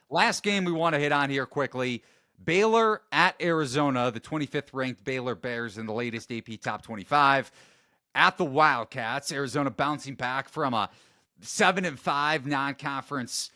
Last game we want to hit on here quickly. Baylor at Arizona, the 25th ranked Baylor Bears in the latest AP Top 25 at the Wildcats. Arizona bouncing back from a 7-5 non-conference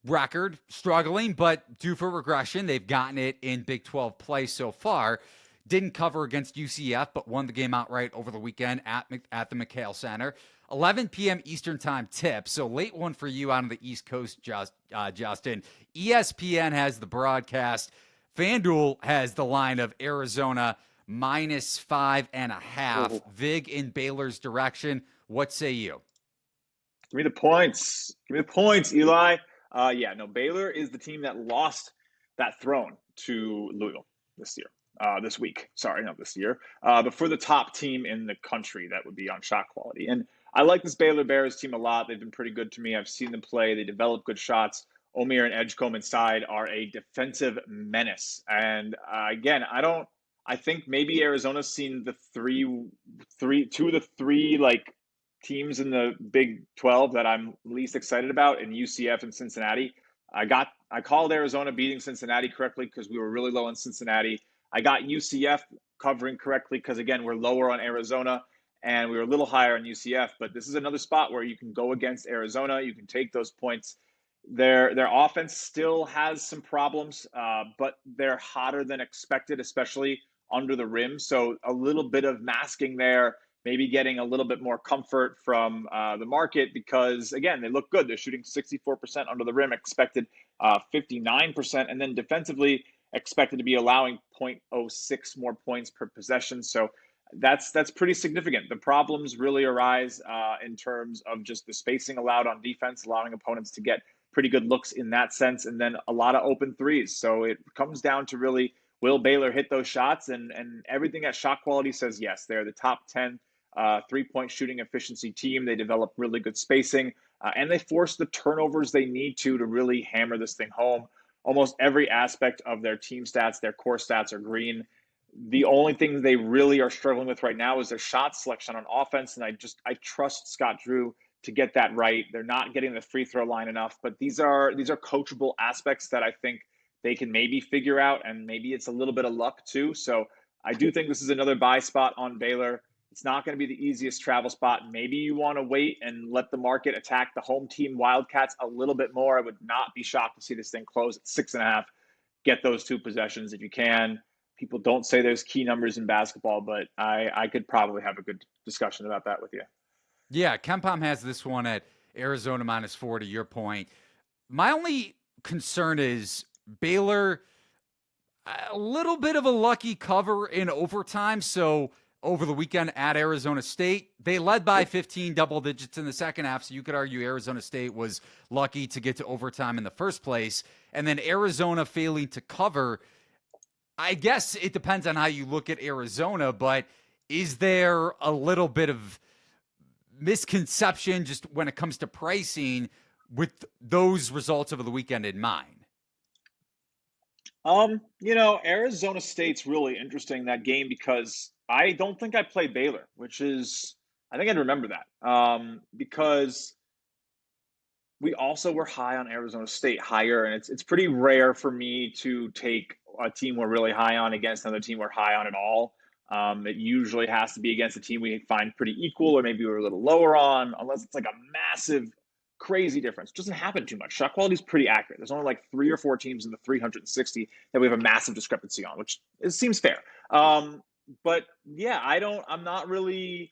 record, struggling, but due for regression. They've gotten it in Big 12 play so far. Didn't cover against UCF, but won the game outright over the weekend at the McHale Center. 11 p.m. Eastern Time tip. So late one for you out on the East Coast, Justin. ESPN has the broadcast. FanDuel has the line of Arizona -5.5. Oh, Vig in Baylor's direction. What say you? give me the points. Give me the points, Eli. Yeah, no, Baylor is the team that lost that throne to Louisville this year. This week. Sorry, not this year. But for the top team in the country, that would be on shot quality. And I like this Baylor Bears team a lot. They've been pretty good to me. I've seen them play. They develop good shots. Omier and Edgecombe inside are a defensive menace. And again, I think maybe Arizona's seen the two of the three like teams in the Big 12 that I'm least excited about in UCF and Cincinnati. I called Arizona beating Cincinnati correctly because we were really low on Cincinnati. I got UCF covering correctly because again we're lower on Arizona and we were a little higher on UCF. But this is another spot where you can go against Arizona. You can take those points. Their offense still has some problems, but they're hotter than expected, especially under the rim. So a little bit of masking there, maybe getting a little bit more comfort from the market because, again, they look good. They're shooting 64% under the rim, expected 59%. And then defensively, expected to be allowing 0.06 more points per possession. So that's pretty significant. The problems really arise in terms of just the spacing allowed on defense, allowing opponents to get pretty good looks in that sense, and then a lot of open threes. So it comes down to really, will Baylor hit those shots? And everything at shot quality says yes. They're the top 10 3-point shooting efficiency team. They develop really good spacing, and they force the turnovers they need to really hammer this thing home. Almost every aspect of their team stats, their core stats are green. The only thing they really are struggling with right now is their shot selection on offense, and I trust Scott Drew to get that right. They're not getting the free throw line enough, but these are coachable aspects that I think they can maybe figure out, and maybe it's a little bit of luck too. So I do think this is another buy spot on Baylor. It's not going to be the easiest travel spot. Maybe you want to wait and let the market attack the home team Wildcats a little bit more. I would not be shocked to see this thing close at 6.5. Get those two possessions if you can. People don't say there's key numbers in basketball, but I could probably have a good discussion about that with you. Yeah, KenPom has this one at Arizona -4 to your point. My only concern is Baylor, a little bit of a lucky cover in overtime. So over the weekend at Arizona State, they led by 15 double digits in the second half. So you could argue Arizona State was lucky to get to overtime in the first place. And then Arizona failing to cover. I guess it depends on how you look at Arizona, but is there a little bit of misconception just when it comes to pricing with those results over the weekend in mind? Arizona State's really interesting that game because I don't think I played Baylor, which is I think I'd remember that. Because we also were high on Arizona State, higher, and it's pretty rare for me to take a team we're really high on against another team we're high on at all. It usually has to be against a team we find pretty equal, or maybe we're a little lower on, unless it's like a massive, crazy difference. It doesn't happen too much. Shot quality is pretty accurate. There's only like 3 or 4 teams in the 360 that we have a massive discrepancy on, which it seems fair. But yeah, I'm not really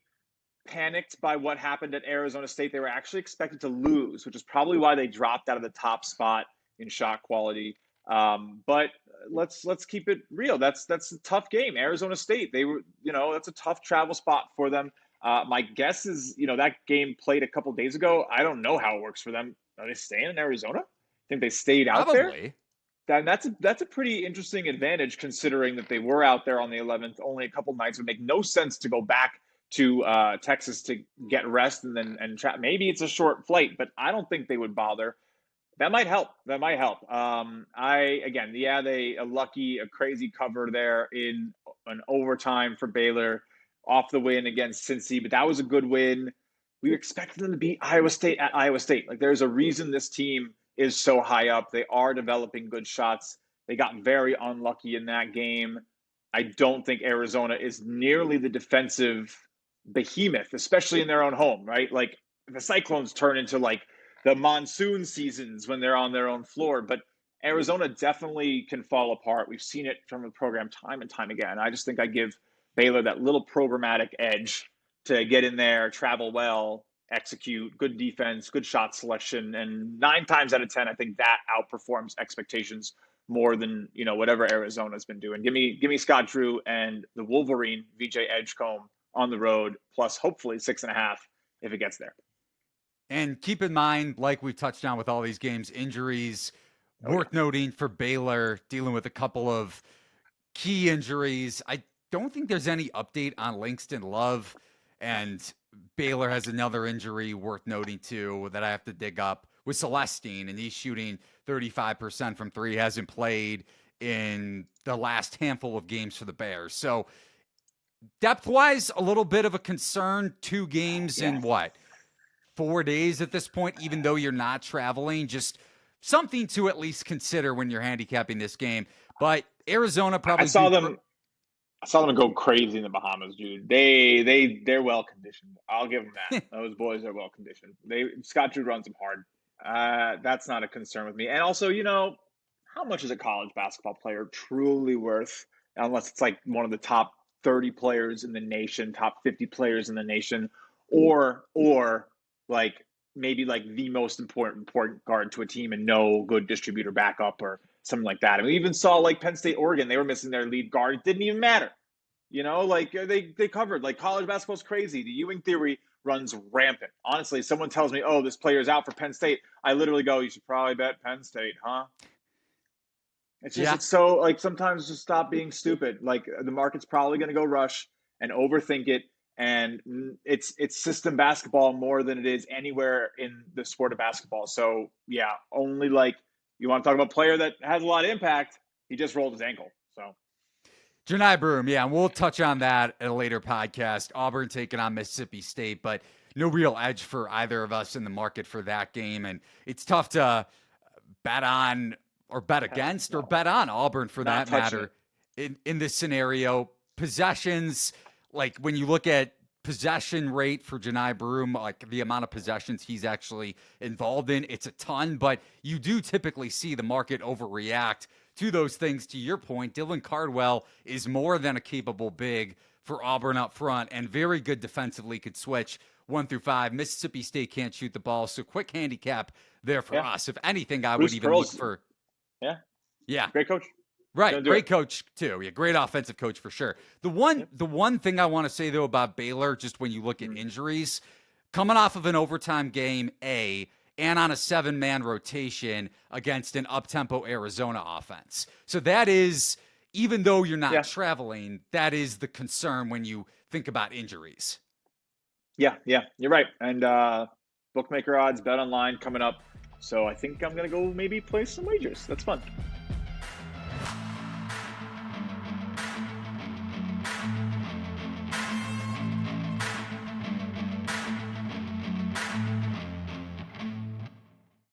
panicked by what happened at Arizona State. They were actually expected to lose, which is probably why they dropped out of the top spot in shot quality. But let's keep it real. That's a tough game. Arizona State, they were, that's a tough travel spot for them. My guess is, that game played a couple days ago. I don't know how it works for them. Are they staying in Arizona? I think they stayed out there. Probably. That's a pretty interesting advantage considering that they were out there on the 11th only a couple nights. It would make no sense to go back to Texas to get rest and then maybe it's a short flight, but I don't think they would bother. That might help. A crazy cover there in an overtime for Baylor off the win against Cincy, but that was a good win. We expected them to beat Iowa State at Iowa State. Like there's a reason this team is so high up. They are developing good shots. They got very unlucky in that game. I don't think Arizona is nearly the defensive behemoth, especially in their own home, right? Like the Cyclones turn into like the monsoon seasons when they're on their own floor, but Arizona definitely can fall apart. We've seen it from the program time and time again. I just think I give Baylor that little programmatic edge to get in there, travel well, execute, good defense, good shot selection, and 9 times out of 10, I think that outperforms expectations more than whatever Arizona's been doing. Give me Scott Drew and the Wolverine VJ Edgecombe on the road, plus hopefully 6.5 if it gets there. And keep in mind, like we've touched on with all these games, injuries worth noting for Baylor, dealing with a couple of key injuries. I don't think there's any update on Langston Love, and Baylor has another injury worth noting too that I have to dig up with Celestine, and he's shooting 35% from three, hasn't played in the last handful of games for the Bears. So depth-wise, a little bit of a concern. 2 games in 4 days at this point, even though you're not traveling, just something to at least consider when you're handicapping this game. But Arizona probably I saw them go crazy in the Bahamas, dude. They're well conditioned. I'll give them that. Those boys are well conditioned. Scott Drew runs them hard. That's not a concern with me. And also, how much is a college basketball player truly worth, unless it's like one of the top 30 players in the nation, top 50 players in the nation, or like maybe like the most important guard to a team and no good distributor backup or something like that. And we even saw like Penn State, Oregon, they were missing their lead guard. It didn't even matter. Like they covered. Like college basketball's crazy. The Ewing theory runs rampant. Honestly, someone tells me, oh, this player's out for Penn State, I literally go, you should probably bet Penn State, huh? It's just it's so like sometimes just stop being stupid. Like the market's probably going to go rush and overthink it. And it's system basketball more than it is anywhere in the sport of basketball. So yeah, only like you want to talk about a player that has a lot of impact. He just rolled his ankle. So Johni Broome, and we'll touch on that at a later podcast. Auburn taking on Mississippi State, but no real edge for either of us in the market for that game. And it's tough to bet on or bet against or bet on Auburn for that matter in this scenario. Possessions, like when you look at possession rate for Johni Broome, like the amount of possessions he's actually involved in, it's a ton, but you do typically see the market overreact to those things. To your point, Dylan Cardwell is more than a capable big for Auburn up front and very good defensively, could switch 1 through 5. Mississippi State can't shoot the ball, so quick handicap there for us. If anything, I would even look for... Yeah. Great coach. Right. Great coach too. Yeah. Great offensive coach for sure. The one thing I want to say though about Baylor, just when you look at injuries, coming off of an overtime game, and on a 7-man rotation against an up-tempo Arizona offense. So that is, even though you're not traveling, that is the concern when you think about injuries. Yeah, you're right. And bookmaker odds, bet online coming up. So I think I'm going to go maybe play some wagers. That's fun.